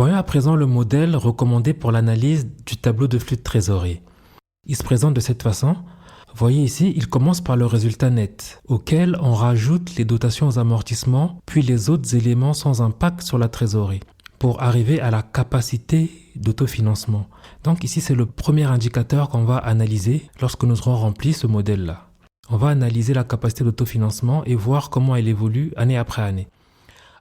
Voyons à présent le modèle recommandé pour l'analyse du tableau de flux de trésorerie. Il se présente de cette façon. Voyez ici, il commence par le résultat net, auquel on rajoute les dotations aux amortissements, puis les autres éléments sans impact sur la trésorerie, pour arriver à la capacité d'autofinancement. Donc ici, c'est le premier indicateur qu'on va analyser lorsque nous aurons rempli ce modèle-là. On va analyser la capacité d'autofinancement et voir comment elle évolue année après année.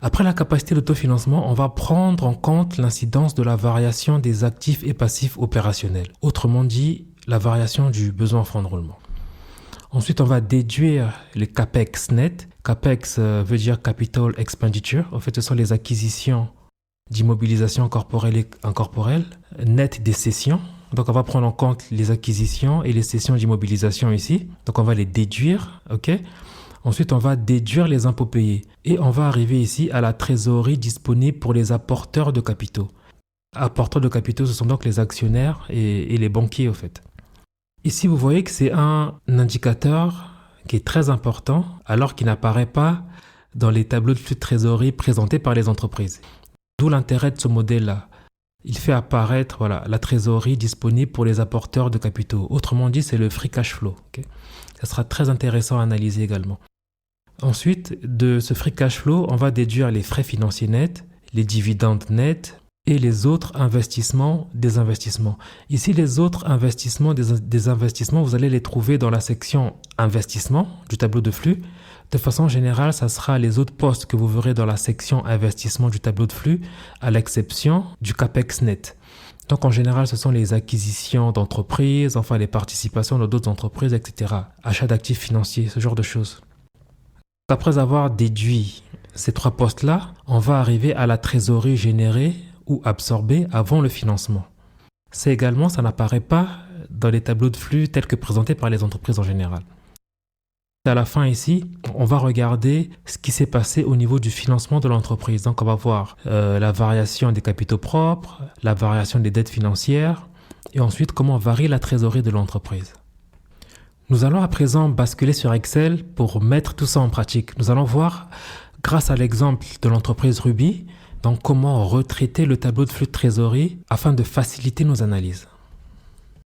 Après la capacité d'autofinancement, on va prendre en compte l'incidence de la variation des actifs et passifs opérationnels. Autrement dit, la variation du besoin en fonds de roulement. Ensuite, on va déduire les CAPEX net. CAPEX veut dire Capital Expenditure. En fait, ce sont les acquisitions d'immobilisation corporelle et incorporelle, net des cessions. Donc, on va prendre en compte les acquisitions et les cessions d'immobilisation ici. Donc, on va les déduire, ok ? Ensuite, on va déduire les impôts payés. Et on va arriver ici à la trésorerie disponible pour les apporteurs de capitaux. Apporteurs de capitaux, ce sont donc les actionnaires et les banquiers, au fait. Ici, vous voyez que c'est un indicateur qui est très important, alors qu'il n'apparaît pas dans les tableaux de flux de trésorerie présentés par les entreprises. D'où l'intérêt de ce modèle-là. Il fait apparaître la trésorerie disponible pour les apporteurs de capitaux. Autrement dit, c'est le free cash flow. Okay. Ça sera très intéressant à analyser également. Ensuite, de ce free cash flow, on va déduire les frais financiers nets, les dividendes nets et les autres investissements des investissements. Ici, les autres investissements des investissements, vous allez les trouver dans la section investissement du tableau de flux. De façon générale, ça sera les autres postes que vous verrez dans la section investissement du tableau de flux, à l'exception du CAPEX net. Donc en général, ce sont les acquisitions d'entreprises, enfin les participations dans d'autres entreprises, etc. Achat d'actifs financiers, ce genre de choses. Après avoir déduit ces trois postes-là, on va arriver à la trésorerie générée ou absorbée avant le financement. Ça également, ça n'apparaît pas dans les tableaux de flux tels que présentés par les entreprises en général. À la fin ici, on va regarder ce qui s'est passé au niveau du financement de l'entreprise. Donc on va voir la variation des capitaux propres, la variation des dettes financières et ensuite comment varie la trésorerie de l'entreprise. Nous allons à présent basculer sur Excel pour mettre tout ça en pratique. Nous allons voir, grâce à l'exemple de l'entreprise Ruby, donc comment retraiter le tableau de flux de trésorerie afin de faciliter nos analyses.